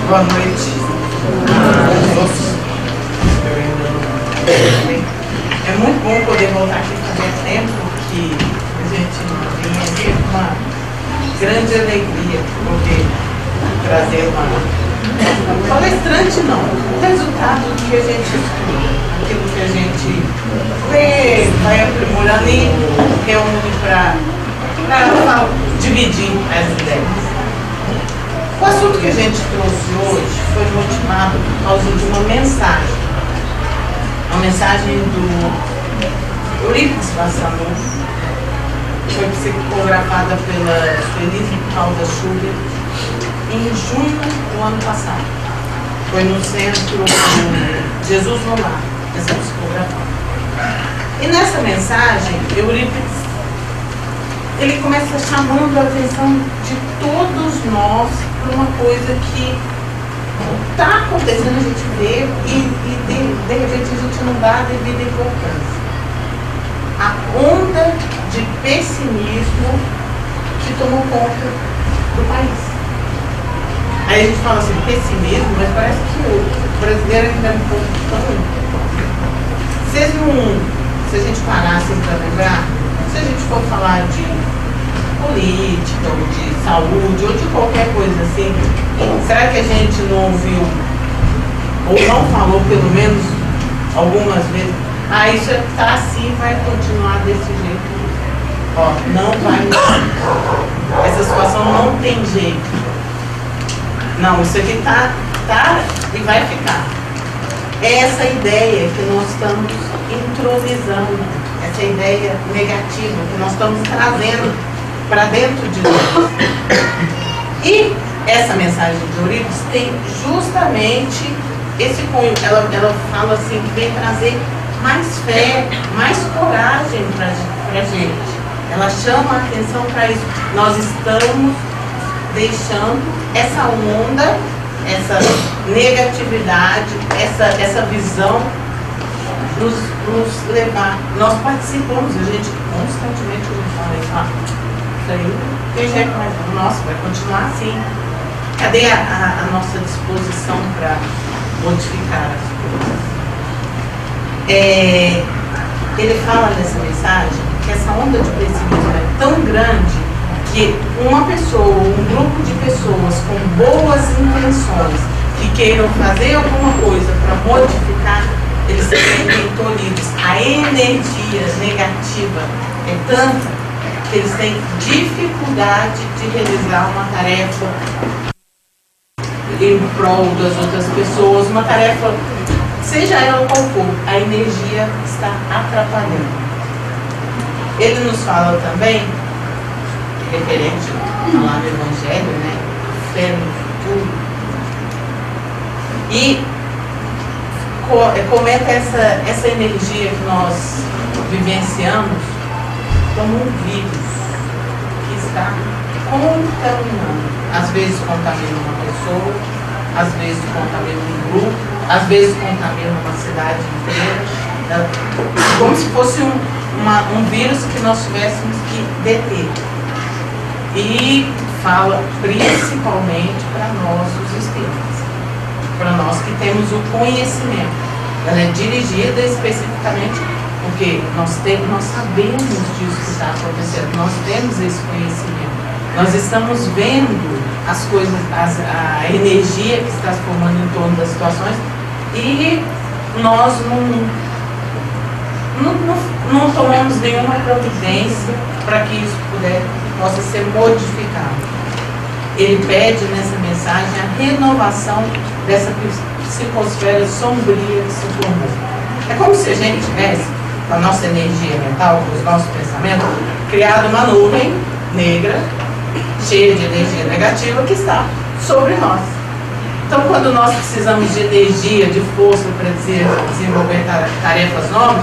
Boa noite. É muito bom poder voltar aqui fazia tempo que a gente não vinha. É sempre uma grande alegria poder trazer uma palestrante, não. O resultado do que a gente estuda, aquilo que a gente lê, vai aprimorando e reúne para dividir as ideias. O assunto que a gente trouxe hoje foi motivado por causa de uma mensagem do Eurípides Bassanufo, que foi psicografada pela Sueli Paula Schubert em junho do ano passado. Foi no centro Jesus no Lar, essa psicografia. E nessa mensagem, Eurípides ele começa chamando a atenção de todos nós para uma coisa que está acontecendo, a gente vê e de repente a gente não dá a devida importância. A onda de pessimismo que tomou conta do país. Aí a gente fala assim, pessimismo, mas parece que o brasileiro ainda é um pouco tão... Se a gente parar assim para lembrar, se a gente for falar de política, ou de saúde, ou de qualquer coisa assim, será que a gente não ouviu, ou não falou pelo menos algumas vezes, isso está assim, vai continuar desse jeito, não vai mudar, essa situação não tem jeito, não, isso aqui tá e vai ficar. Essa ideia que nós estamos introduzando, essa ideia negativa que nós estamos trazendo para dentro de nós. E essa mensagem de Eurípides tem justamente esse cunho. Ela fala assim que vem trazer mais fé, mais coragem para a gente. Ela chama a atenção para isso. Nós estamos deixando essa onda, essa negatividade, essa visão nos levar. Nós participamos, a gente constantemente fala isso aí, tem jeito, mas nossa, vai continuar assim. Cadê a nossa disposição para modificar as coisas? Ele fala nessa mensagem que essa onda de pessimismo é tão grande que uma pessoa, um grupo de pessoas com boas intenções que queiram fazer alguma coisa para modificar, eles se sentem tolhidos. A energia negativa é tanta que eles têm dificuldade de realizar uma tarefa em prol das outras pessoas, uma tarefa, seja ela qual for, a energia está atrapalhando. Ele nos fala também, referente lá no Evangelho, né? Fé no futuro. E comenta essa energia que nós vivenciamos como um vírus que está contaminando. Às vezes contamina uma pessoa, às vezes contamina um grupo, às vezes contamina uma cidade inteira. Como se fosse um vírus que nós tivéssemos que deter. E fala principalmente para nós, os espíritos, para nós que temos o conhecimento. Ela é dirigida especificamente porque nós sabemos disso que está acontecendo, nós temos esse conhecimento, nós estamos vendo as coisas, a energia que está se formando em torno das situações e nós não tomamos nenhuma providência para que isso possa ser modificado. Ele pede nessa mensagem a renovação dessa psicosfera sombria que se formou. É como se a gente tivesse, com a nossa energia mental, com os nossos pensamentos, criado uma nuvem negra, cheia de energia negativa, que está sobre nós. Então, quando nós precisamos de energia, de força para desenvolver tarefas novas,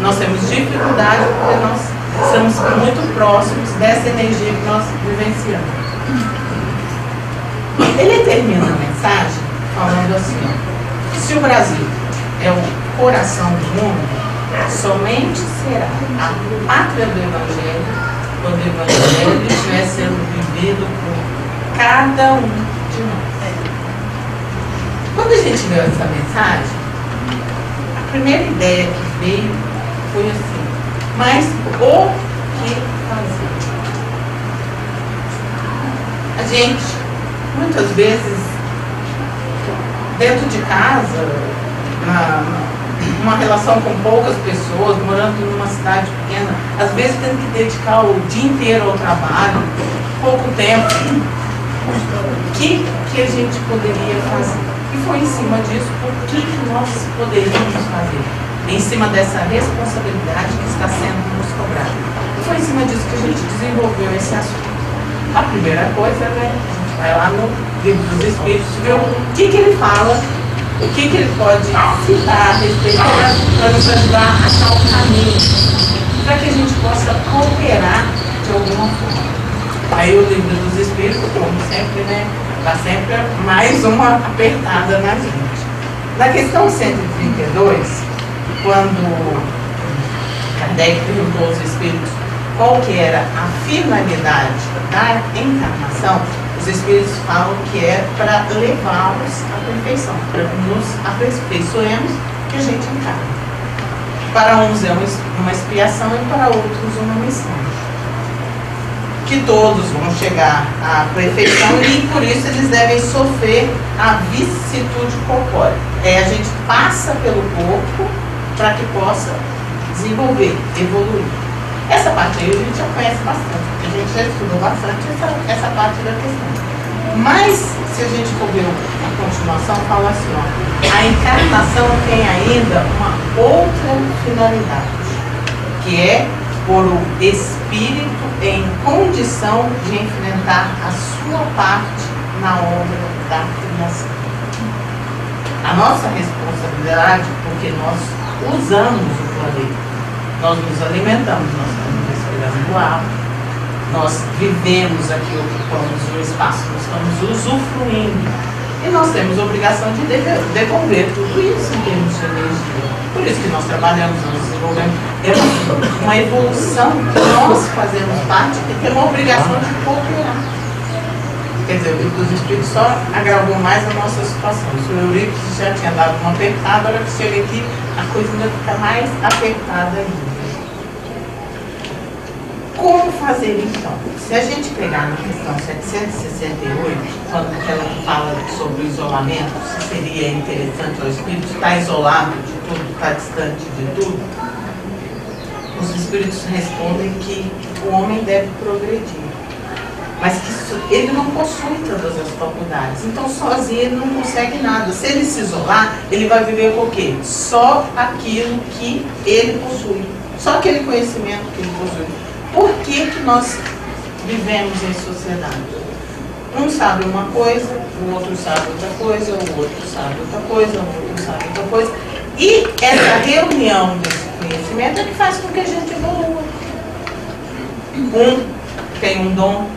nós temos dificuldade porque nós estamos muito próximos dessa energia que nós vivenciamos. Ele termina a mensagem falando assim, se o Brasil é o coração do mundo, somente será a pátria do Evangelho quando o Evangelho estiver sendo vivido por cada um de nós. Quando a gente leu essa mensagem, a primeira ideia que veio foi assim, mas o que fazer? A gente, muitas vezes, dentro de casa, numa relação com poucas pessoas, morando numa cidade pequena, às vezes tendo que dedicar o dia inteiro ao trabalho, pouco tempo, o que a gente poderia fazer? E foi em cima disso, o que nós poderíamos fazer? Em cima dessa responsabilidade que está sendo nos cobrada. E foi em cima disso que a gente desenvolveu esse assunto. A primeira coisa, né, a gente vai lá no Livro dos Espíritos, ver o que ele fala, o que ele pode citar a respeito para nos ajudar a achar o caminho, para que a gente possa cooperar de alguma forma. Aí o Livro dos Espíritos, como sempre, né, dá sempre mais uma apertada na gente. Na questão 132, quando Kardec perguntou aos Espíritos qual que era a finalidade da encarnação, os Espíritos falam que é para levá-los à perfeição, para nos aperfeiçoemos que a gente encarna. Para uns é uma expiação e para outros uma missão. Que todos vão chegar à perfeição e por isso eles devem sofrer a vicissitude corpórea. A gente passa pelo corpo para que possa desenvolver, evoluir. Essa parte aí a gente já conhece bastante, porque a gente já estudou bastante essa parte da questão. Mas, se a gente for ver a continuação, fala assim, ó, a encarnação tem ainda uma outra finalidade, que é por o espírito em condição de enfrentar a sua parte na obra da criação. A nossa responsabilidade, porque nós usamos o planeta, nós nos alimentamos, nós estamos respirando ar, nós vivemos aqui, ocupamos o espaço, nós estamos usufruindo. E nós temos a obrigação de devolver tudo isso em termos de energia. Por isso que nós trabalhamos, nós desenvolvemos. É uma evolução que nós fazemos parte e temos a obrigação de cooperar. Quer dizer, o Livro dos Espíritos só agravou mais a nossa situação. Se o Eurípides já tinha dado uma apertada, agora que chega aqui, a coisa ainda fica mais apertada ainda. Como fazer então? Se a gente pegar na questão 768, quando ela fala sobre o isolamento, se seria interessante o espírito estar isolado de tudo, estar distante de tudo, os espíritos respondem que o homem deve progredir, mas que ele não possui todas as faculdades, então sozinho ele não consegue nada. Se ele se isolar, ele vai viver com o quê? Só aquilo que ele possui, só aquele conhecimento que ele possui. Por que nós vivemos em sociedade? Um sabe uma coisa, o outro sabe outra coisa, o outro sabe outra coisa, o outro sabe outra coisa. E essa reunião desse conhecimento é que faz com que a gente evolua. Um tem um dom,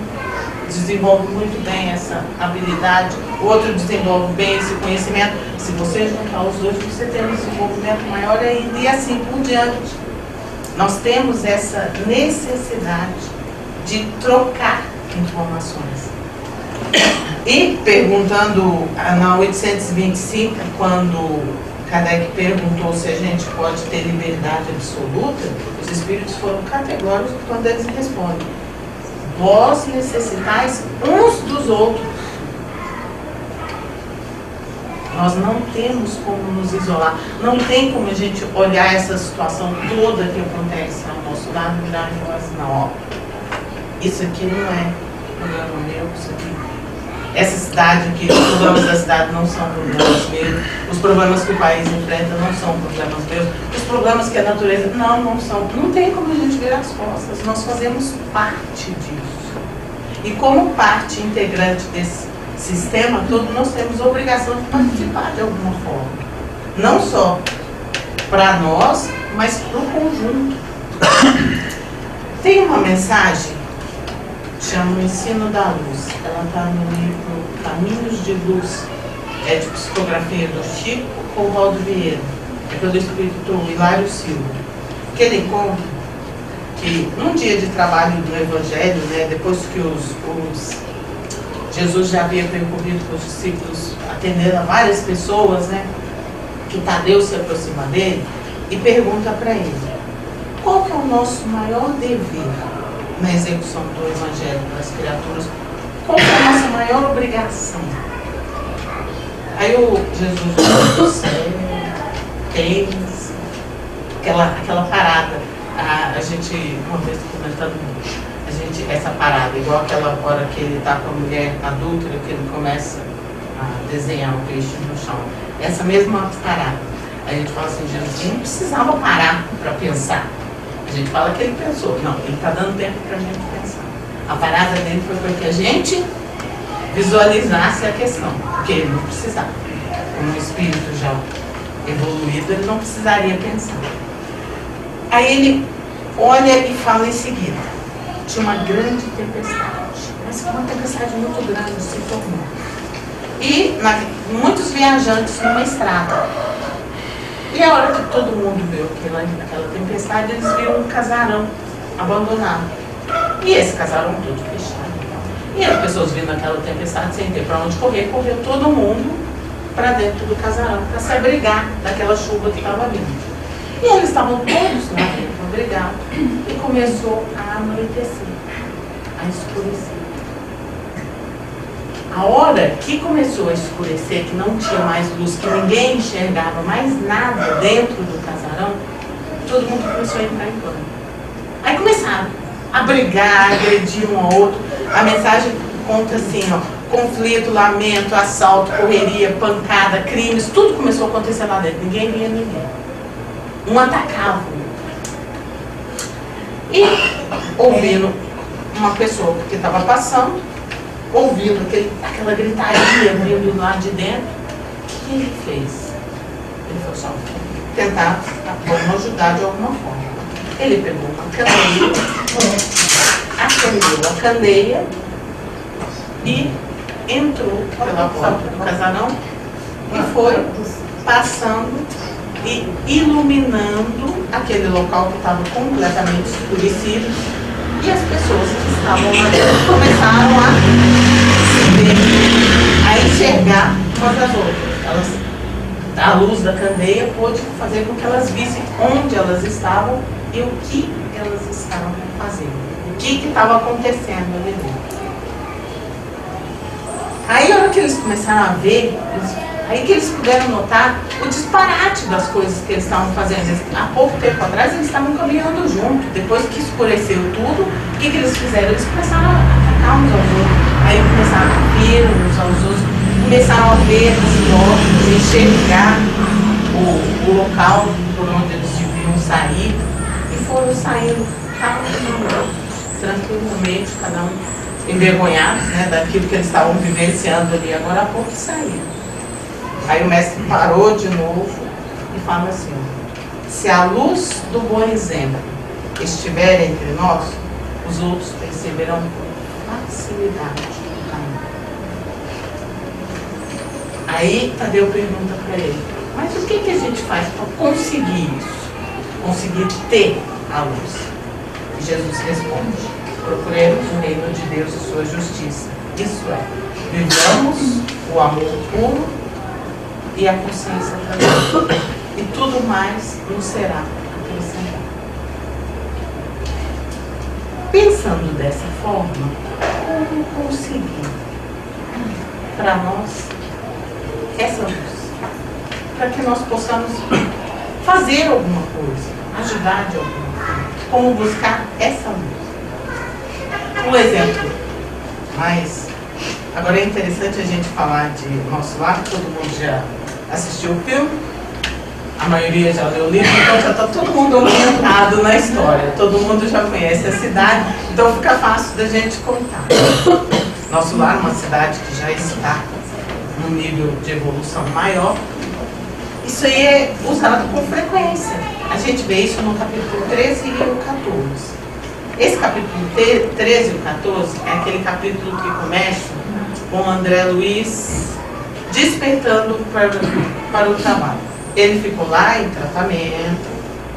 desenvolve muito bem essa habilidade, o outro desenvolve bem esse conhecimento. Se você juntar os dois, você tem um desenvolvimento maior ainda, e assim por diante. Nós temos essa necessidade de trocar informações. E perguntando na 825, quando Kardec perguntou se a gente pode ter liberdade absoluta, os espíritos foram categóricos quando eles respondem: vós necessitais uns dos outros. Nós não temos como nos isolar, não tem como a gente olhar essa situação toda que acontece ao nosso lado e virar e falar assim, não, ó, isso aqui não é problema meu, isso aqui. Essa cidade aqui, os problemas da cidade não são problemas meus, os problemas que o país enfrenta não são problemas meus, os problemas que a natureza, não são. Não tem como a gente virar as costas, nós fazemos parte disso. E como parte integrante desse sistema todo, nós temos a obrigação de participar de alguma forma. Não só para nós, mas para o conjunto. Tem uma mensagem, chama o Ensino da Luz. Ela está no livro Caminhos de Luz. É de psicografia do Chico Valdo Vieira. É pelo espírito Hilário Silva. Que ele conta que num dia de trabalho do Evangelho, né, depois que os Jesus já havia percorrido com os discípulos, atendendo a várias pessoas, né? Que Tadeu se aproxima dele e pergunta para ele: qual que é o nosso maior dever na execução do Evangelho para as criaturas? Qual que é a nossa maior obrigação? Aí o Jesus do céu, tens aquela parada. A gente, uma vez comentando, essa parada, igual aquela hora que ele está com a mulher adúltera, que ele começa a desenhar o peixe no chão. Essa mesma parada. A gente fala assim, Jesus não precisava parar para pensar. A gente fala que ele pensou. Não, ele está dando tempo para a gente pensar. A parada dele foi para que a gente visualizasse a questão, porque ele não precisava. Como um espírito já evoluído, ele não precisaria pensar. Aí ele olha e fala em seguida: tinha uma grande tempestade, mas uma tempestade muito grande se formou. E muitos viajantes numa estrada. E a hora que todo mundo viu aquela tempestade, eles viram um casarão abandonado. E esse casarão todo fechado. E as pessoas vindo aquela tempestade sem ter para onde correr, correu todo mundo para dentro do casarão, para se abrigar daquela chuva que estava vindo. E eles estavam todos lá dentro, abrigados, e começou a anoitecer, a escurecer. A hora que começou a escurecer, que não tinha mais luz, que ninguém enxergava mais nada dentro do casarão, todo mundo começou a entrar em pânico. Aí começaram a brigar, a agredir um ao outro. A mensagem conta assim, ó: conflito, lamento, assalto, correria, pancada, crimes, tudo começou a acontecer lá dentro. Ninguém via ninguém. Um atacava o outro. E ouvindo uma pessoa que estava passando, ouvindo aquela gritaria vindo lá de dentro, o que ele fez? Ele foi só tentar ajudar de alguma forma. Ele pegou uma candeia, acendeu a candeia e entrou pela porta do casarão e foi passando e iluminando aquele local que estava completamente escurecido. E as pessoas que estavam lá dentro começaram a se ver, a enxergar umas às outras. A luz da candeia pôde fazer com que elas vissem onde elas estavam e o que elas estavam fazendo, o que estava acontecendo ali dentro. Aí, a hora que eles começaram a ver, aí que eles puderam notar o disparate das coisas que eles estavam fazendo. Há pouco tempo atrás eles estavam caminhando junto. Depois que escureceu tudo, o que eles fizeram? Eles começaram a atacar uns aos outros. Aí começaram a ver uns aos outros, começaram a ver as portas, enxergar o local por onde eles deviam sair. E foram saindo tranquilamente, cada um envergonhado, né, daquilo que eles estavam vivenciando ali agora há pouco, e saíram. Aí o mestre parou de novo e fala assim: se a luz do bom exemplo estiver entre nós, os outros perceberão com facilidade o caminho. Aí Tadeu pergunta para ele: mas o que a gente faz para conseguir isso? Conseguir ter a luz? E Jesus responde: procuremos o reino de Deus e sua justiça. Isso é, vivamos o amor puro e a consciência também. E tudo mais nos será acrescentado. Pensando dessa forma, como conseguir para nós essa luz? Para que nós possamos fazer alguma coisa, ajudar de alguma forma. Como buscar essa luz? Um exemplo, mas agora é interessante a gente falar de Nosso Lar. Todo mundo já assistiu o filme, a maioria já leu o livro, então já está todo mundo orientado na história, todo mundo já conhece a cidade, então fica fácil da gente contar. Nosso Lar é uma cidade que já está num nível de evolução maior. Isso aí é usado com frequência. A gente vê isso no capítulo 13 e o 14. Esse capítulo 13 e o 14 é aquele capítulo que começa com André Luiz despertando para o trabalho. Ele ficou lá em tratamento,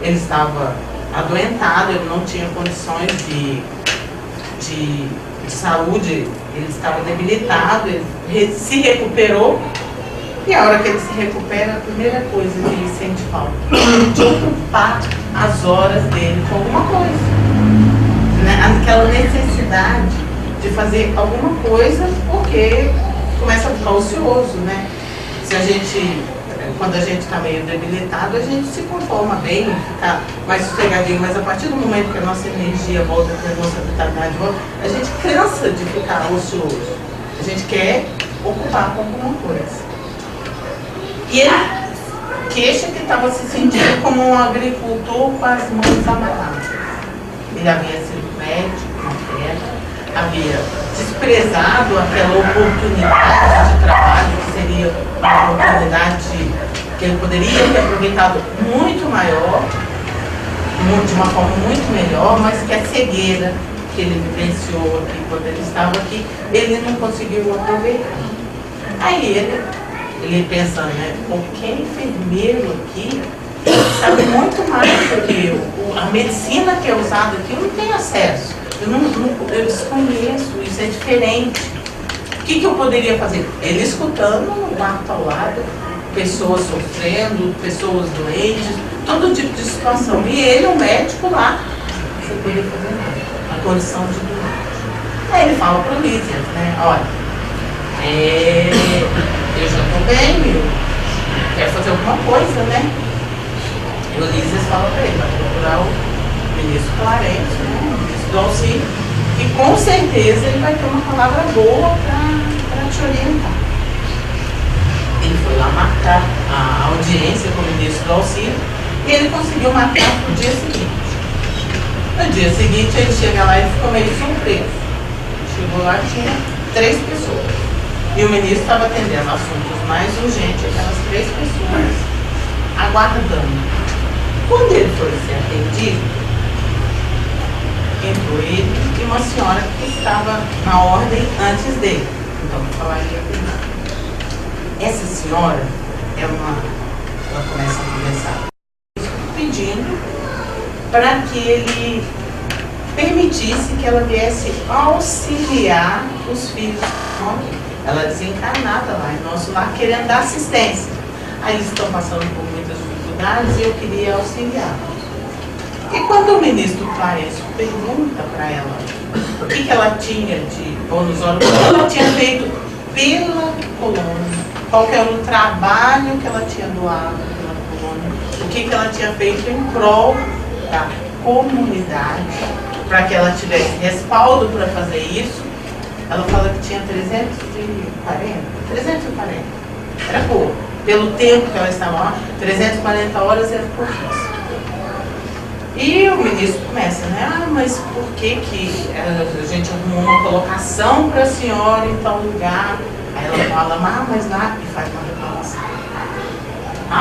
ele estava adoentado, ele não tinha condições de de saúde, ele estava debilitado, ele se recuperou, e a hora que ele se recupera, a primeira coisa que ele sente falta de ocupar as horas dele com alguma coisa, né? Aquela necessidade de fazer alguma coisa, porque começa a ficar ocioso, né? Se a gente, quando a gente está meio debilitado, a gente se conforma bem, fica mais sossegadinho, mas a partir do momento que a nossa energia volta, que a nossa vitalidade volta, a gente cansa de ficar ocioso. A gente quer ocupar com alguma coisa. E ele queixa que estava se sentindo como um agricultor com as mãos amarradas. Ele havia sido médico na terra, havia desprezado aquela oportunidade de trabalho, que seria uma oportunidade que ele poderia ter aproveitado muito maior, de uma forma muito melhor, mas que a cegueira que ele vivenciou aqui quando ele estava aqui, ele não conseguiu aproveitar. Aí ele pensando, né, qualquer enfermeiro aqui sabe muito mais do que eu. A medicina que é usada aqui eu não tenho acesso. Eu desconheço, isso é diferente. O que eu poderia fazer? Ele escutando no quarto ao lado, pessoas sofrendo, pessoas doentes, todo tipo de situação. E ele, o médico lá, sem poder fazer nada, a condição de doente. Aí ele fala para o Lísias, né, olha, eu já estou bem, eu quero fazer alguma coisa, né? E o Lísias fala para ele, vai procurar o ministro Clarence, né, o ministro do auxílio, e com certeza ele vai ter uma palavra boa para te orientar. Ele foi lá marcar a audiência com o ministro do auxílio e ele conseguiu marcar para o dia seguinte. No dia seguinte ele chega lá e ficou meio surpreso. Chegou lá e tinha 3 pessoas. E o ministro estava atendendo assuntos mais urgentes, aquelas 3 pessoas aguardando. Quando ele foi ser atendido, entrou ele e uma senhora que estava na ordem antes dele. Então, vou falar de atendimento. Essa senhora, ela começa a conversar pedindo para que ele permitisse que ela viesse auxiliar os filhos que estão aqui. Ela desencarnada lá em nosso lar, querendo dar assistência. Aí eles estão passando por muitas dificuldades e eu queria auxiliá-los. E quando o ministro Clarence pergunta para ela o que ela tinha de bônus hora, o que ela tinha feito pela colônia, qual que era o trabalho que ela tinha doado pela colônia, o que ela tinha feito em prol da comunidade, para que ela tivesse respaldo para fazer isso, ela fala que tinha 340. Era pouco. Pelo tempo que ela estava lá, 340 horas era pouquíssimo. E o ministro começa, né? Mas por que a gente arrumou uma colocação para a senhora em tal lugar? Aí ela fala, mas lá, e faz uma reclamação.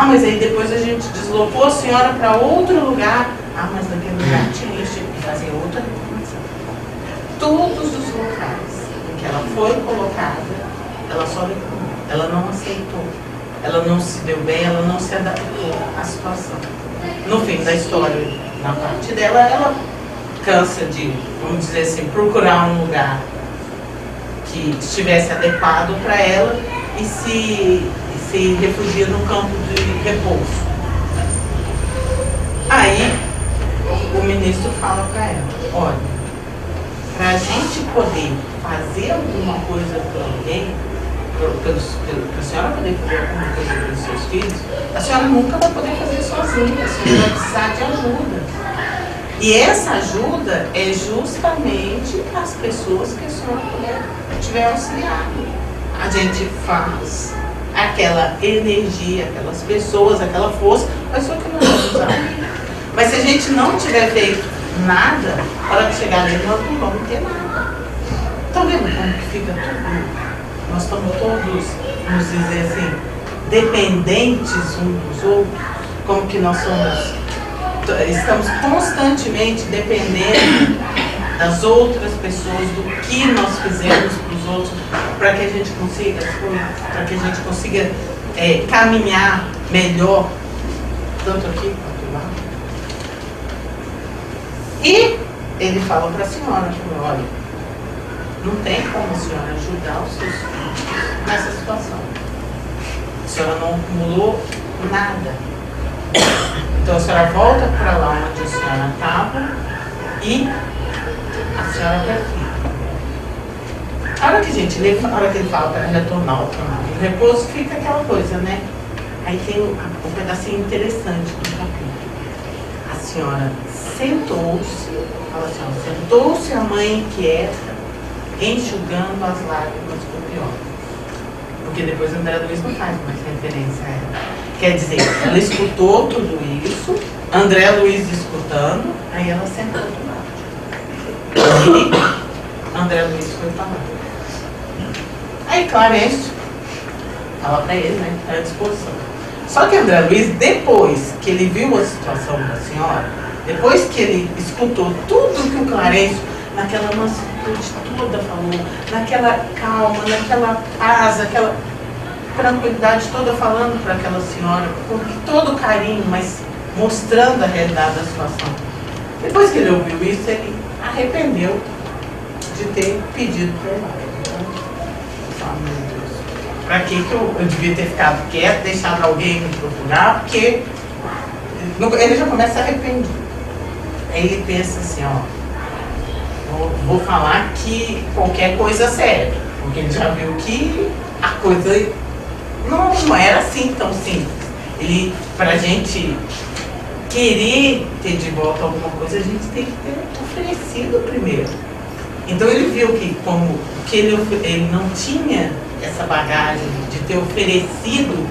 Mas aí depois a gente deslocou a senhora para outro lugar. Mas naquele lugar tinha isso, e fazer outra reclamação. Todos os locais em que ela foi colocada, ela só reclamou. Ela não aceitou. Ela não se deu bem, ela não se adaptou à situação. No fim da história, na parte dela, ela cansa de, vamos dizer assim, procurar um lugar que estivesse adequado para ela e se refugia no campo de repouso. Aí, o ministro fala para ela, olha, para a gente poder fazer alguma coisa para alguém, para a senhora poder fazer alguma coisa para os seus filhos, a senhora nunca vai poder fazer sozinha, a senhora vai precisar de ajuda. E essa ajuda é justamente as pessoas que a senhora tiver auxiliado. A gente faz aquela energia, aquelas pessoas, aquela força, mas só que não vamos usar. Mas se a gente não tiver feito nada, na hora que chegar ali, nós não vamos ter nada. Estão vendo como que fica tudo? Nós estamos todos, vamos dizer assim, dependentes uns dos outros, como que nós estamos constantemente dependendo das outras pessoas, do que nós fizemos para os outros, para que a gente consiga as coisas, para que a gente consiga caminhar melhor, tanto aqui quanto lá. E ele fala para a senhora, olha, não tem como a senhora ajudar os seus filhos nessa situação. A senhora não acumulou nada. Então a senhora volta para lá onde a senhora estava e a senhora perfila. A hora que a gente lê, a hora que ele fala para retornar ao repouso, fica aquela coisa, né? Aí tem um pedacinho interessante do capítulo. A senhora sentou-se, fala assim, ó, sentou-se a mãe inquieta, enxugando as lágrimas copiosas. Porque depois André Luiz não faz mais referência a ela. Quer dizer, ela escutou tudo isso, André Luiz escutando, aí ela sentou do lado. E André Luiz foi falar. Aí Clarencio fala para ele, né, está à disposição. Só que André Luiz, depois que ele viu a situação da senhora, depois que ele escutou tudo que o Clarencio, naquela mansitude toda falou, naquela calma, naquela paz, aquela tranquilidade toda falando para aquela senhora, com todo carinho, mas mostrando a realidade da situação. Depois que ele ouviu isso, ele arrependeu de ter pedido perdão. Para que eu devia ter ficado quieto, deixado alguém me procurar, porque ele já começa a arrepender. Aí ele pensa assim, ó, vou falar que qualquer coisa serve, porque ele já viu que a coisa não era assim tão simples. Para a gente querer ter de volta alguma coisa, a gente tem que ter oferecido primeiro. Então ele viu que como que ele não tinha essa bagagem de ter oferecido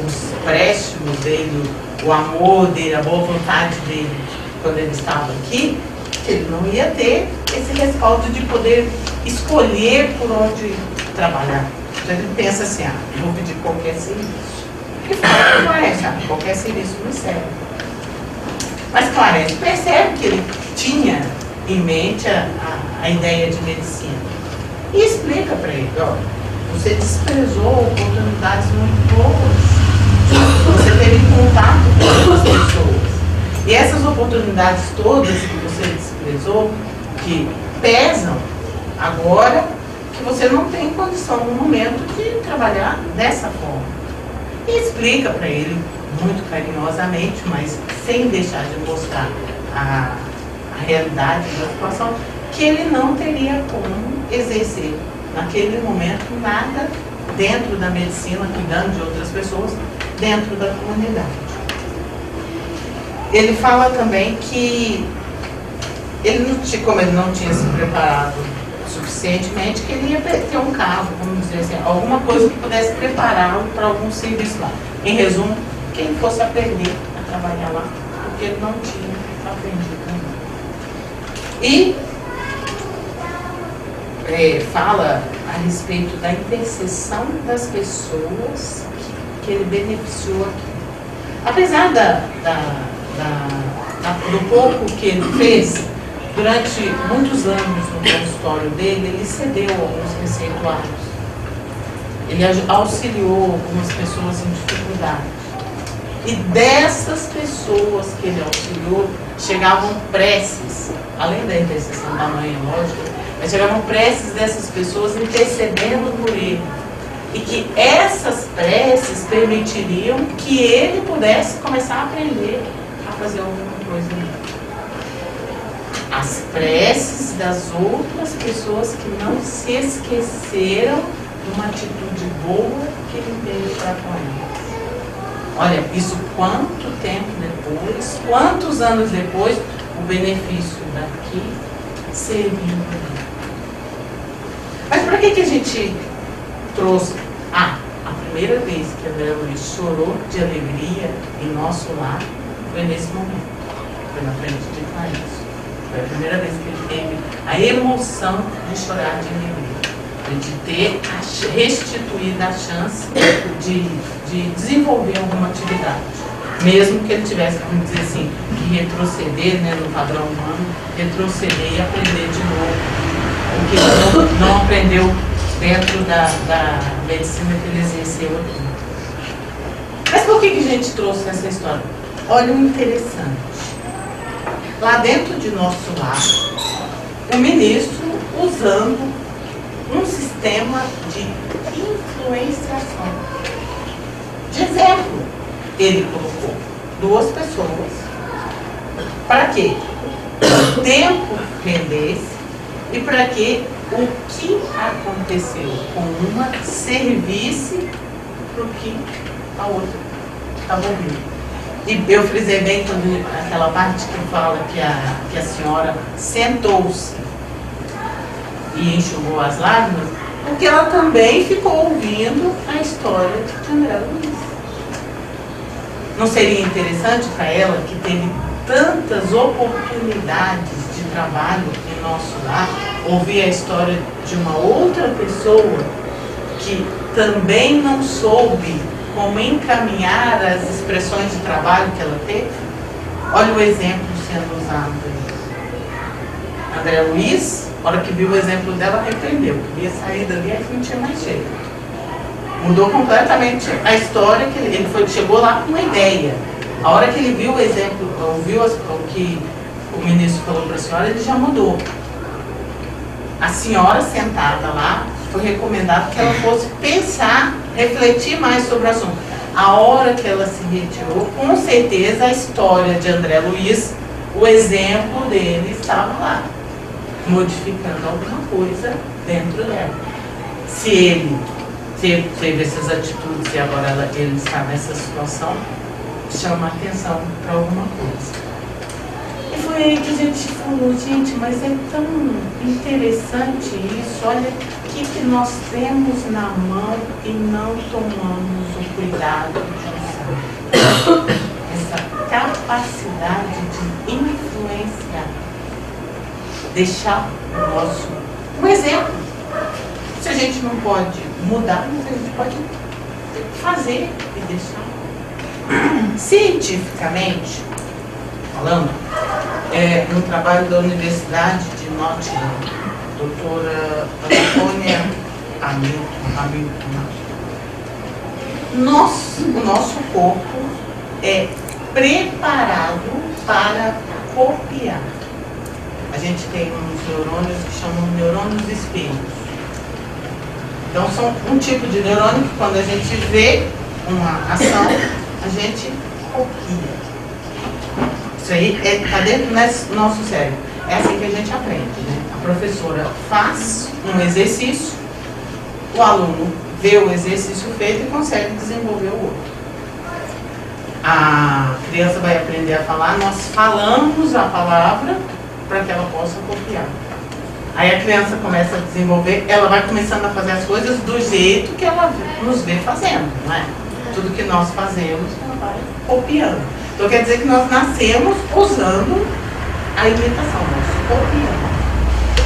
os préstimos dele, o amor dele, a boa vontade dele quando ele estava aqui, ele não ia ter esse respaldo de poder escolher por onde trabalhar. Então ele pensa assim, eu vou pedir qualquer serviço. E fala, Clarencio, qualquer serviço me serve. Mas Clarencio percebe que ele tinha em mente a ideia de medicina. E explica para ele, você desprezou oportunidades muito boas. Você teve contato com as pessoas. E essas oportunidades todas que você desprezou, que pesam agora, que você não tem condição no momento de trabalhar dessa forma. E explica para ele, muito carinhosamente, mas sem deixar de mostrar a realidade da situação, que ele não teria como exercer naquele momento nada dentro da medicina, cuidando de outras pessoas, dentro da comunidade. Ele fala também que como ele não tinha se preparado suficientemente, que ele ia ter um carro, vamos dizer assim, alguma coisa que pudesse prepará-lo para algum serviço lá. Em resumo, que ele fosse aprender a trabalhar lá, porque ele não tinha aprendido ainda. E fala a respeito da intercessão das pessoas que ele beneficiou aqui. Apesar do pouco que ele fez, durante muitos anos no consultório dele, ele cedeu alguns receituários. Ele auxiliou algumas pessoas em dificuldade. E dessas pessoas que ele auxiliou, chegavam preces, além da intercessão da mãe, lógico, mas chegavam preces dessas pessoas intercedendo por ele. E que essas preces permitiriam que ele pudesse começar a aprender a fazer alguma coisa. As preces das outras pessoas que não se esqueceram de uma atitude boa que ele teve para com elas. Olha, isso quanto tempo depois, quantos anos depois, o benefício daqui serviu para ele. Mas para que a gente trouxe? A primeira vez que André Luiz chorou de alegria em nosso lar foi nesse momento. Foi na frente de Clarencio. Foi a primeira vez que ele teve a emoção de chorar de alegria. De ter restituído a chance de desenvolver alguma atividade. Mesmo que ele tivesse, vamos dizer assim, que retroceder, né, no padrão humano, retroceder e aprender de novo. O que ele não aprendeu dentro da medicina que ele exerceu aqui. Mas por que a gente trouxe essa história? Olha o interessante. Lá dentro de nosso lar, o ministro usando um sistema de influenciação. De exemplo, ele colocou 2 pessoas para que o tempo rendesse e para que o que aconteceu com uma servisse para o que a outra estava ouvindo. E eu frisei bem quando aquela parte que fala que a senhora sentou-se e enxugou as lágrimas, porque ela também ficou ouvindo a história de André Luiz. Não seria interessante para ela, que teve tantas oportunidades de trabalho em nosso lar, ouvir a história de uma outra pessoa que também não soube como encaminhar as expressões de trabalho que ela teve? Olha o exemplo sendo usado aí. André Luiz, na hora que viu o exemplo dela, repreendeu. Queria sair dali, aí não tinha mais jeito. Mudou completamente a história, que ele chegou lá com uma ideia. A hora que ele viu o exemplo, ouviu o que o ministro falou para a senhora, ele já mudou. A senhora sentada lá, foi recomendado que ela fosse pensar, refletir mais sobre o assunto. A hora que ela se retirou, com certeza a história de André Luiz, o exemplo dele estava lá, modificando alguma coisa dentro dela. Se ele teve essas atitudes e agora ele está nessa situação, chama a atenção para alguma coisa. E foi aí que a gente falou, gente, mas é tão interessante isso, olha o que nós temos na mão e não tomamos o cuidado de usar. Essa capacidade de influenciar, deixar o nosso um exemplo. Se a gente não pode mudar, mas a gente pode fazer e deixar. Cientificamente falando, no trabalho da Universidade de Nottingham, doutora Antônia Hamilton, o nosso corpo é preparado para copiar. A gente tem uns neurônios que chamam de neurônios espelhos. Então, são um tipo de neurônio que, quando a gente vê uma ação, a gente copia. Isso aí está dentro do nosso cérebro. É assim que a gente aprende, né? A professora faz um exercício, o aluno vê o exercício feito e consegue desenvolver o outro. A criança vai aprender a falar, nós falamos a palavra para que ela possa copiar. Aí a criança começa a desenvolver, ela vai começando a fazer as coisas do jeito que ela nos vê fazendo, não é? Tudo que nós fazemos, ela vai copiando. Então quer dizer que nós nascemos usando a imitação, nós copiamos.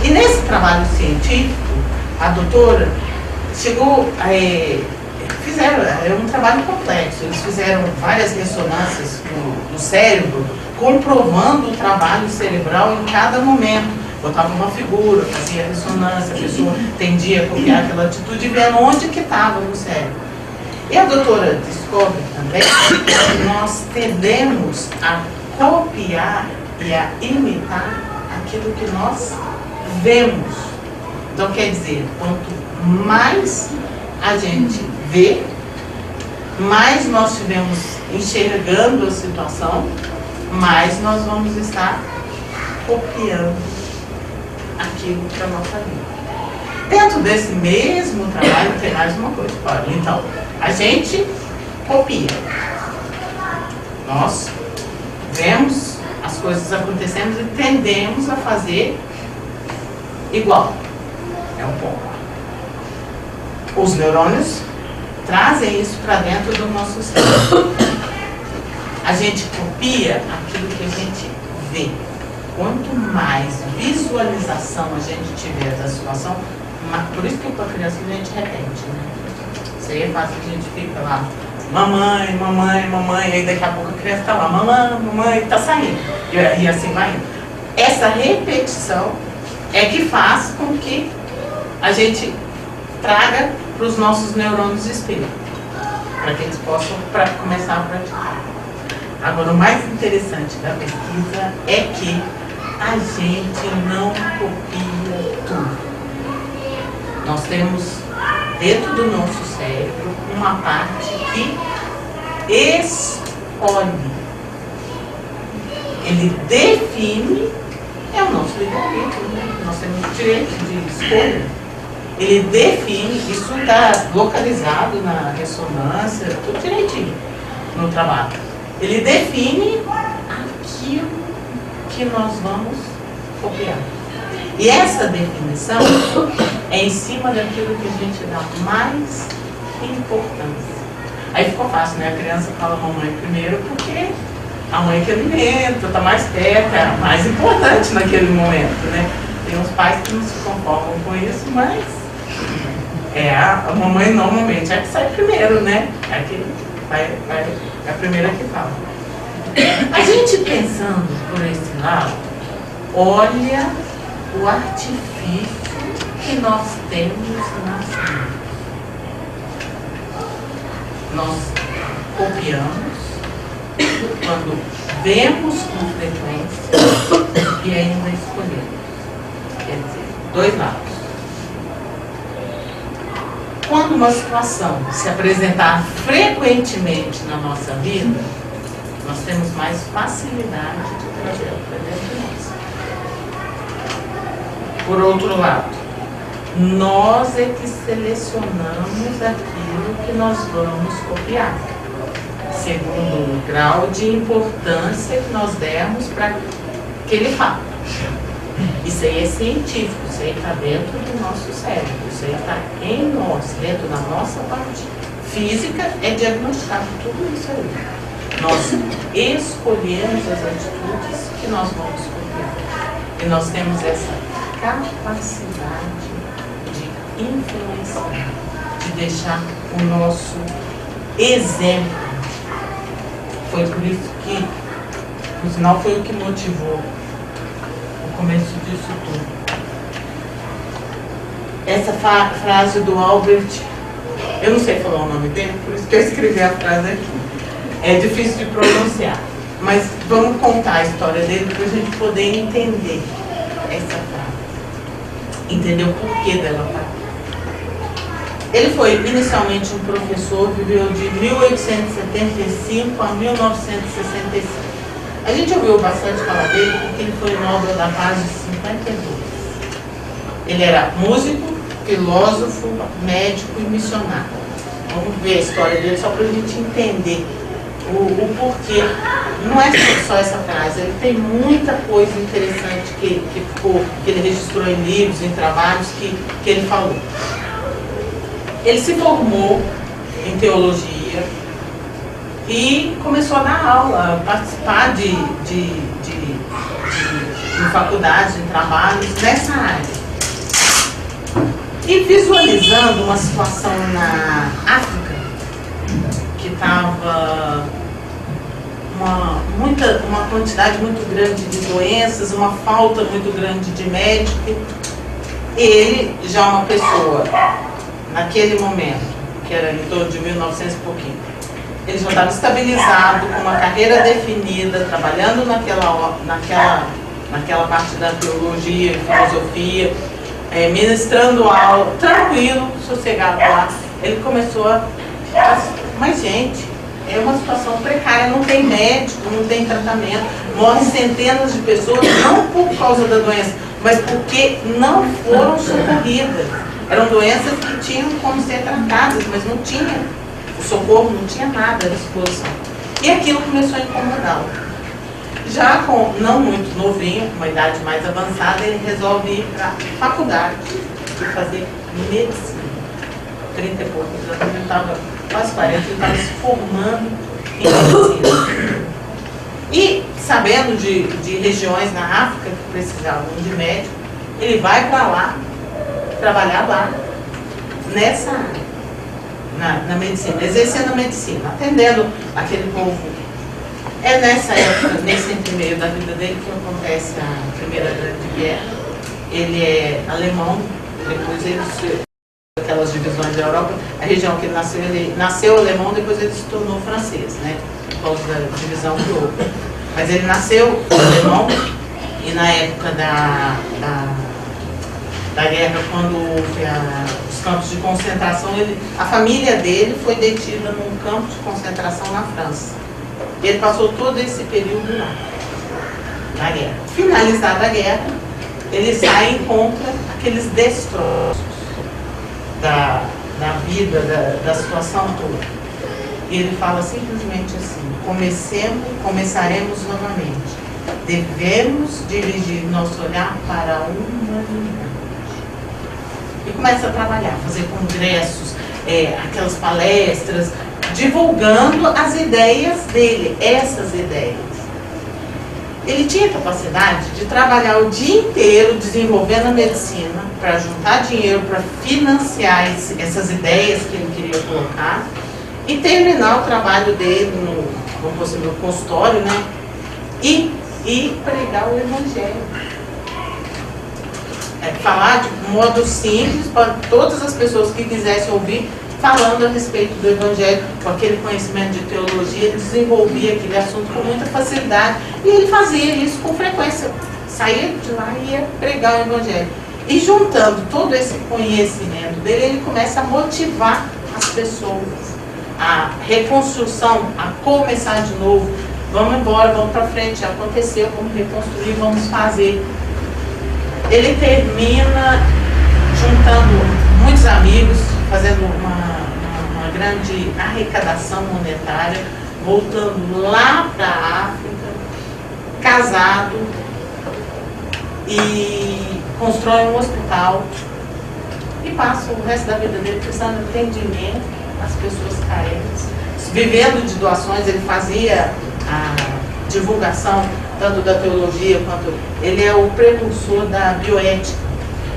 E nesse trabalho científico, a doutora chegou, fizeram, é um trabalho complexo, eles fizeram várias ressonâncias no cérebro, comprovando o trabalho cerebral em cada momento. Botava uma figura, fazia ressonância, a pessoa tendia a copiar aquela atitude e vendo onde que estava no cérebro. E a doutora descobre também que nós tendemos a copiar e a imitar aquilo que nós vemos. Então quer dizer, quanto mais a gente vê, mais nós estivermos enxergando a situação, mais nós vamos estar copiando aquilo para a nossa vida. Dentro desse mesmo trabalho tem mais uma coisa. Olha, então, a gente copia. Nós vemos as coisas acontecendo e tendemos a fazer igual. É um ponto. Os neurônios trazem isso para dentro do nosso cérebro. A gente copia aquilo que a gente vê. Quanto mais visualização a gente tiver da situação, por isso que com a criança a gente repete, né? Isso aí é fácil, a gente fica lá, mamãe, mamãe, mamãe, aí daqui a pouco a criança está lá, mamãe, mamãe, está saindo. E assim vai indo. Essa repetição é que faz com que a gente traga para os nossos neurônios espelho, para que eles possam começar a praticar. Agora, o mais interessante da pesquisa é que a gente não copia tudo. Nós temos dentro do nosso cérebro uma parte que escolhe. Ele define, é o nosso livre-arbítrio, né? Nós temos o direito de escolha. Ele define, isso está localizado na ressonância, tudo direitinho no trabalho. Ele define aquilo que nós vamos copiar. E essa definição é em cima daquilo que a gente dá mais importância. Aí ficou fácil, né? A criança fala mamãe primeiro porque a mãe que alimenta, está mais perto, é mais importante naquele momento, né? Tem uns pais que não se conformam com isso, mas a mamãe normalmente é a que sai primeiro, né? É a que é a primeira que fala. A gente pensando por esse lado, olha o artifício que nós temos nas mãos. Nós copiamos quando vemos com frequência e ainda escolhemos. Quer dizer, dois lados. Quando uma situação se apresentar frequentemente na nossa vida, nós temos mais facilidade de trazer para dentro de nós. Por outro lado, nós é que selecionamos aquilo que nós vamos copiar, segundo o grau de importância que nós demos para aquele fato. Isso aí é científico, isso aí está dentro do nosso cérebro, isso aí está em nós, dentro da nossa parte física, é diagnosticado tudo isso aí. Nós escolhemos as atitudes que nós vamos copiar. E nós temos essa capacidade de influenciar, de deixar o nosso exemplo. Foi por isso que, no final, foi o que motivou o começo disso tudo. Essa frase do Albert, eu não sei falar o nome dele, por isso que eu escrevi a frase aqui. É difícil de pronunciar, mas vamos contar a história dele para a gente poder entender essa frase, entender o porquê dela. Ele foi inicialmente um professor, viveu de 1875 a 1965. A gente ouviu bastante falar dele porque ele foi Nobel da Paz de 52. Ele era músico, filósofo, médico e missionário. Vamos ver a história dele só para a gente entender o porquê. Não é só essa frase, ele tem muita coisa interessante que ele registrou em livros, em trabalhos que ele falou. Ele se formou em teologia e começou a dar aula, a participar de faculdades, em trabalhos nessa área. E visualizando uma situação na África, que estava uma quantidade muito grande de doenças, uma falta muito grande de médico, ele, já uma pessoa, naquele momento, que era em torno de 1900 e pouquinho, ele já estava estabilizado, com uma carreira definida, trabalhando naquela parte da teologia, filosofia, ministrando aula, tranquilo, sossegado lá. Ele começou mas gente, é uma situação precária, não tem médico, não tem tratamento, morrem centenas de pessoas, não por causa da doença, mas porque não foram socorridas. Eram doenças que tinham como ser tratadas, mas não tinha o socorro, não tinha nada à disposição. E aquilo começou a incomodá-lo. Já não muito novinho, com uma idade mais avançada, ele resolve ir para a faculdade e fazer medicina. 30 e poucos anos, ele estava quase 40, ele estava se formando em medicina. E sabendo de regiões na África que precisavam de médico, ele vai para lá, trabalhar lá, nessa área, na medicina, exercendo a medicina, atendendo aquele povo. É nessa época, nesse entremeio da vida dele, que acontece a Primeira Grande Guerra. Ele é alemão, depois ele, aquelas divisões da Europa, a região que ele nasceu alemão, depois ele se tornou francês, né, por causa da divisão que houve. Mas ele nasceu alemão, e na época da guerra, quando houve os campos de concentração, a família dele foi detida num campo de concentração na França. Ele passou todo esse período lá, na guerra. Finalizada a guerra, ele sai e encontra aqueles destroços da vida, da situação toda. E ele fala simplesmente assim: começaremos novamente. Devemos dirigir nosso olhar para a humanidade. E começa a trabalhar, fazer congressos, aquelas palestras, divulgando as ideias dele, essas ideias. Ele tinha capacidade de trabalhar o dia inteiro desenvolvendo a medicina para juntar dinheiro para financiar essas ideias que ele queria colocar e terminar o trabalho dele no consultório, né? E pregar o Evangelho. Falar de modo simples para todas as pessoas que quisessem ouvir, falando a respeito do Evangelho, com aquele conhecimento de teologia. Ele desenvolvia aquele assunto com muita facilidade e ele fazia isso com frequência. Saía de lá e ia pregar o Evangelho. E juntando todo esse conhecimento dele, ele começa a motivar as pessoas. A reconstrução, a começar de novo. Vamos embora, vamos para frente, já aconteceu, vamos reconstruir, vamos fazer. Ele termina juntando muitos amigos, fazendo uma grande arrecadação monetária, voltando lá para a África, casado, e constrói um hospital e passa o resto da vida dele prestando atendimento às pessoas carentes, vivendo de doações. Ele fazia a divulgação tanto da teologia quanto... Ele é o precursor da bioética.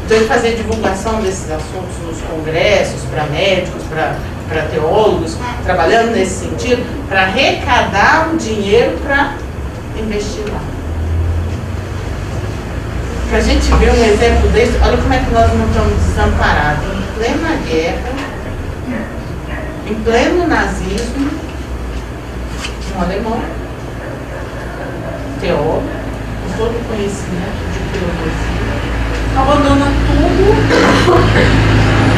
Então ele fazia divulgação desses assuntos nos congressos, para médicos, para teólogos, trabalhando nesse sentido, para arrecadar o dinheiro para investir lá. Para a gente ver um exemplo desse, olha como é que nós não estamos desamparados. Em plena guerra, em pleno nazismo, um alemão, teólogo, com todo o conhecimento de teologia, abandona tudo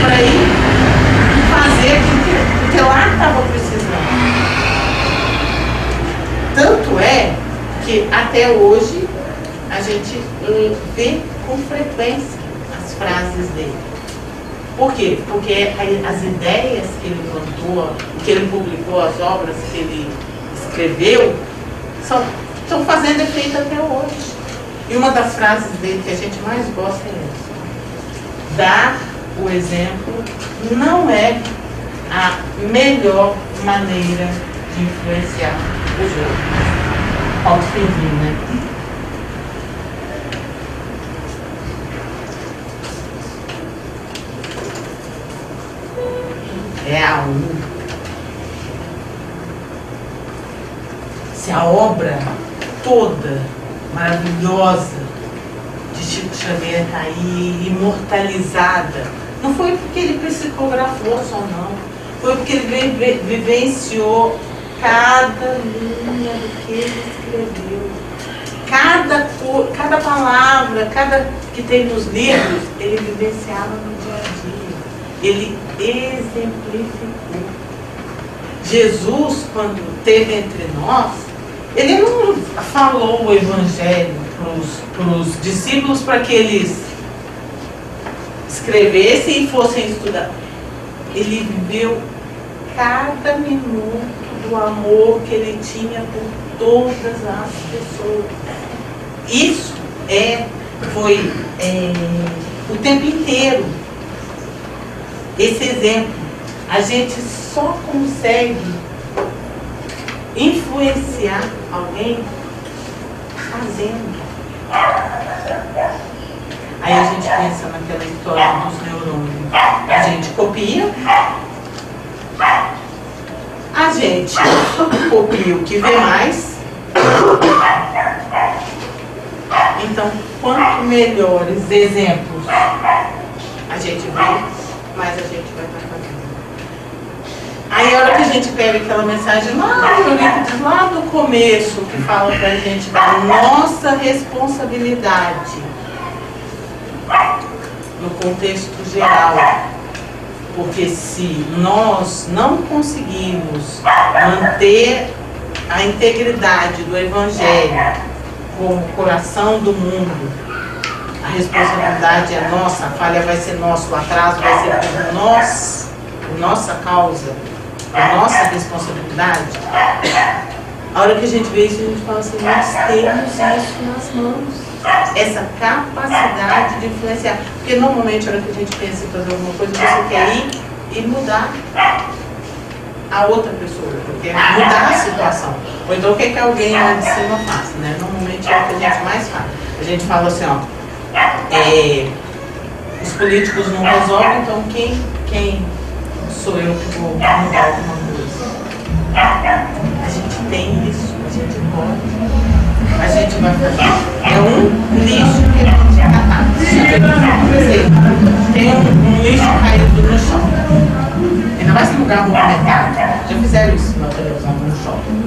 para ir fazer aquilo que lá estava precisando. Tanto é que até hoje a gente vê com frequência as frases dele. Por quê? Porque as ideias que ele plantou, que ele publicou, as obras que ele escreveu, estão fazendo efeito até hoje. E uma das frases dele que a gente mais gosta é essa: dar o exemplo não é a melhor maneira de influenciar os outros. Paulo Freire, né? É algo. Se a obra toda maravilhosa de Chico Xavier está aí, imortalizada, não foi porque ele psicografou só, não. Foi porque ele vivenciou cada linha do que ele escreveu. Cada palavra, que tem nos livros, ele vivenciava no dia a dia. Ele exemplificou. Jesus, quando esteve entre nós, ele não falou o Evangelho para os discípulos para que eles escrevessem e fossem estudar. Ele viveu cada minuto do amor que ele tinha por todas as pessoas. Isso foi o tempo inteiro. Esse exemplo, a gente só consegue influenciar alguém fazendo. Aí a gente pensa naquela história dos neurônios. A gente copia, a gente copia o que vê mais. Então, quanto melhores exemplos a gente vê, mais a gente vai estar fazendo. Aí a hora que a gente pega aquela mensagem lá no livro, lá do começo, que fala pra gente da nossa responsabilidade no contexto geral. Porque se nós não conseguimos manter a integridade do Evangelho como coração do mundo, a responsabilidade é nossa, a falha vai ser nossa, o atraso vai ser por nós, por nossa causa, por nossa responsabilidade. A hora que a gente vê isso, a gente fala assim, nós temos isso nas mãos. Essa capacidade de influenciar. Porque normalmente, a hora que a gente pensa em fazer alguma coisa, você quer ir e mudar a outra pessoa, quer mudar a situação. Ou então o que alguém lá de cima faz, né? Normalmente é o que a gente mais faz. A gente fala assim, ó, os políticos não resolvem, então quem sou eu que vou mudar alguma coisa? A gente tem isso, a gente pode. A gente vai fazer. É um lixo que a gente catar. Tem um lixo caído no chão. Ainda mais num lugar movimentado. Já fizeram isso na televisão, no shopping.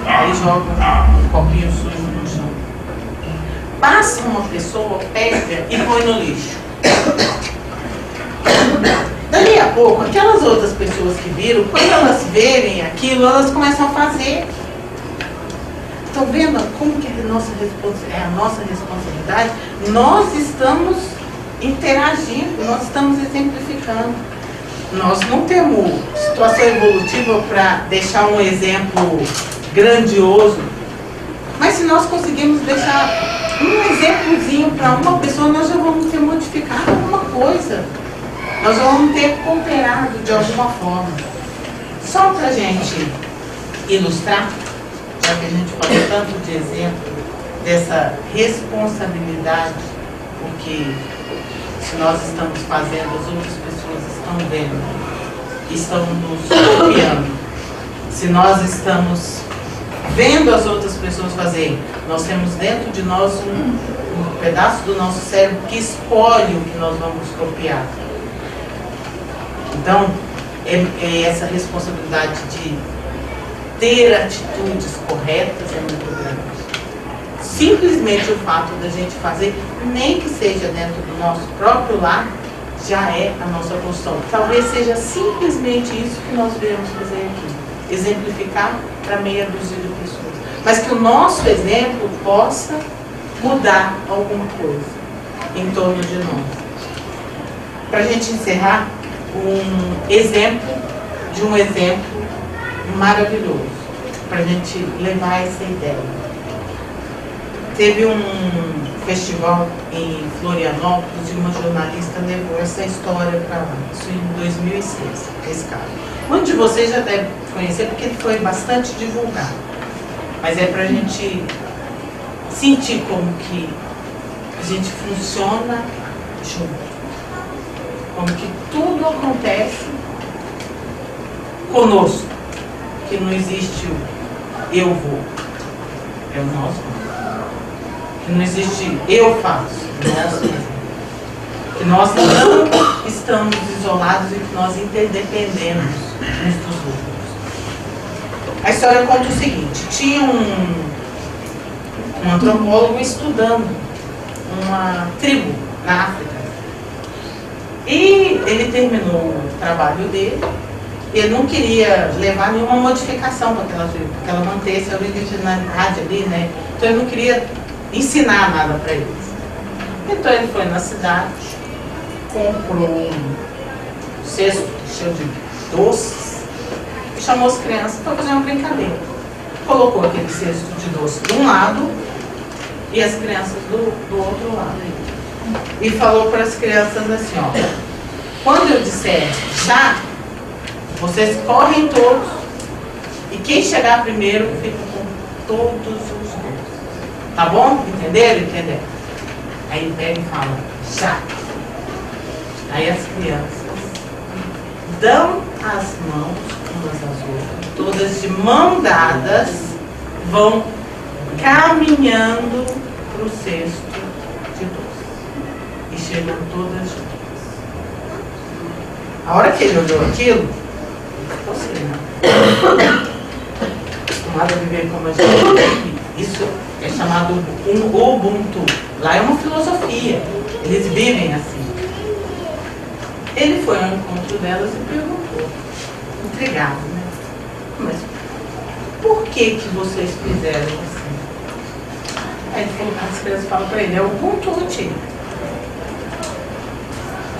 Aí jogam um copinho sujo no chão. Passa uma pessoa, pega e põe no lixo. Dali a pouco, aquelas outras pessoas que viram, quando elas verem aquilo, elas começam a fazer. Estão vendo como que é a nossa responsabilidade? Nós estamos interagindo, nós estamos exemplificando. Nós não temos situação evolutiva para deixar um exemplo grandioso, mas se nós conseguimos deixar um exemplozinho para uma pessoa, nós já vamos ter modificado alguma coisa. Nós vamos ter cooperado de alguma forma. Só para a gente ilustrar, já que a gente falou tanto de exemplo, dessa responsabilidade, porque se nós estamos fazendo, as outras pessoas estão vendo, estão nos copiando. Se nós estamos vendo as outras pessoas fazerem, nós temos dentro de nós um pedaço do nosso cérebro que escolhe o que nós vamos copiar. Então, é essa responsabilidade de ter atitudes corretas é muito grande. Simplesmente o fato da gente fazer, nem que seja dentro do nosso próprio lar, já é a nossa construção. Talvez seja simplesmente isso que nós viemos fazer aqui. Exemplificar para meia dúzia de pessoas. Mas que o nosso exemplo possa mudar alguma coisa em torno de nós. Para a gente encerrar, um exemplo de um exemplo maravilhoso, para a gente levar essa ideia. Teve um festival em Florianópolis e uma jornalista levou essa história para lá, isso em 2006, esse caso. Muitos de vocês já devem conhecer porque ele foi bastante divulgado, mas é para a gente sentir como que a gente funciona junto, como que tudo acontece conosco, que não existe o eu vou, é o nós vamos. Que não existe eu faço, nós fazemos. Que nós não estamos isolados e que nós interdependemos uns dos outros. A história conta o seguinte: tinha um antropólogo estudando uma tribo na África. E ele terminou o trabalho dele. Ele não queria levar nenhuma modificação para aquela tribo, porque ela mantesse a originalidade ali, né? Então ele não queria ensinar nada para eles. Então ele foi na cidade, comprou um cesto cheio de doces e chamou as crianças para fazer uma brincadeira. Colocou aquele cesto de doce de um lado e as crianças do outro lado. E falou para as crianças assim, ó: quando eu disser já, vocês correm todos e quem chegar primeiro fica com todos os doces. Tá bom? Entenderam? Entenderam? Aí ele pega e fala já. Aí as crianças dão as mãos umas às outras, todas de mão dadas, vão caminhando para o cesto de doce e chegam todas juntas. A hora que ele olhou aquilo, acostumado a viver como a gente, isso é chamado um Ubuntu. Lá é uma filosofia, eles vivem assim. Ele foi ao encontro delas e perguntou, intrigado, né? Mas por que vocês fizeram assim? Aí ele falou, as crianças falam para ele, é o Ubuntu.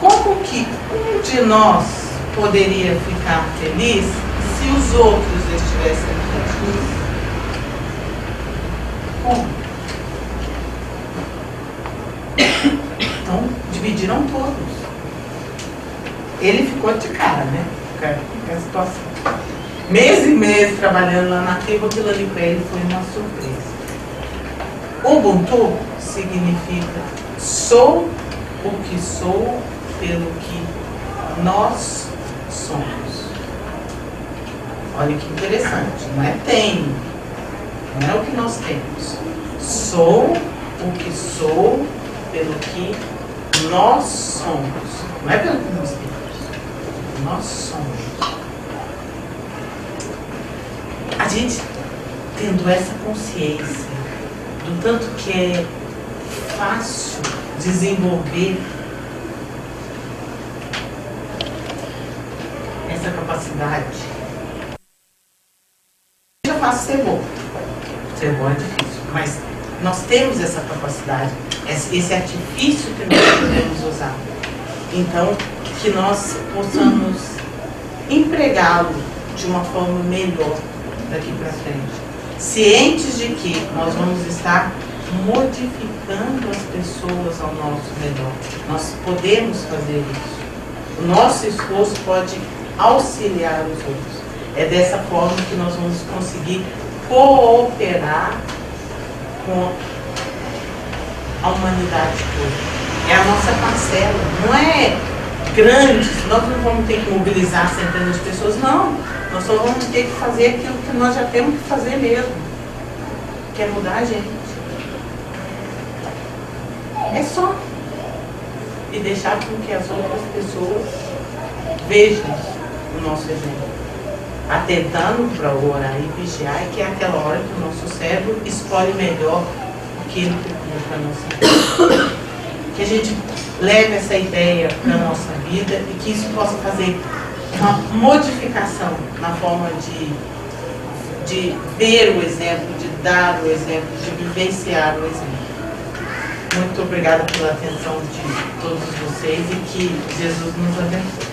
Como que um de nós poderia ficar feliz se os outros estivessem felizes? Como? Então, dividiram todos. Ele ficou de cara, né? Com a situação. Mês e mês trabalhando lá na tribo, aquilo ali para ele foi uma surpresa. Ubuntu significa sou o que sou pelo que nós somos. Olha que interessante, não é tenho, não é o que nós temos. Sou o que sou pelo que nós somos. Não é pelo que nós temos, nós somos. A gente tendo essa consciência do tanto que é fácil desenvolver essa capacidade. É fácil ser bom. Ser bom é difícil, mas nós temos essa capacidade, esse artifício que nós podemos usar. Então, que nós possamos empregá-lo de uma forma melhor daqui para frente. Cientes de que nós vamos estar modificando as pessoas ao nosso redor. Nós podemos fazer isso. O nosso esforço pode auxiliar os outros. É dessa forma que nós vamos conseguir cooperar com a humanidade toda. É a nossa parcela. Não é grande, nós não vamos ter que mobilizar centenas de pessoas, não. Nós só vamos ter que fazer aquilo que nós já temos que fazer mesmo, que é mudar a gente. É só. E deixar com que as outras pessoas vejam o nosso exemplo. Atentando para orar e vigiar, que é aquela hora que o nosso cérebro escolhe melhor aquilo que é para a nossa vida. Que a gente leve essa ideia para a nossa vida e que isso possa fazer uma modificação na forma de ver o exemplo, de dar o exemplo, de vivenciar o exemplo. Muito obrigada pela atenção de todos vocês e que Jesus nos abençoe.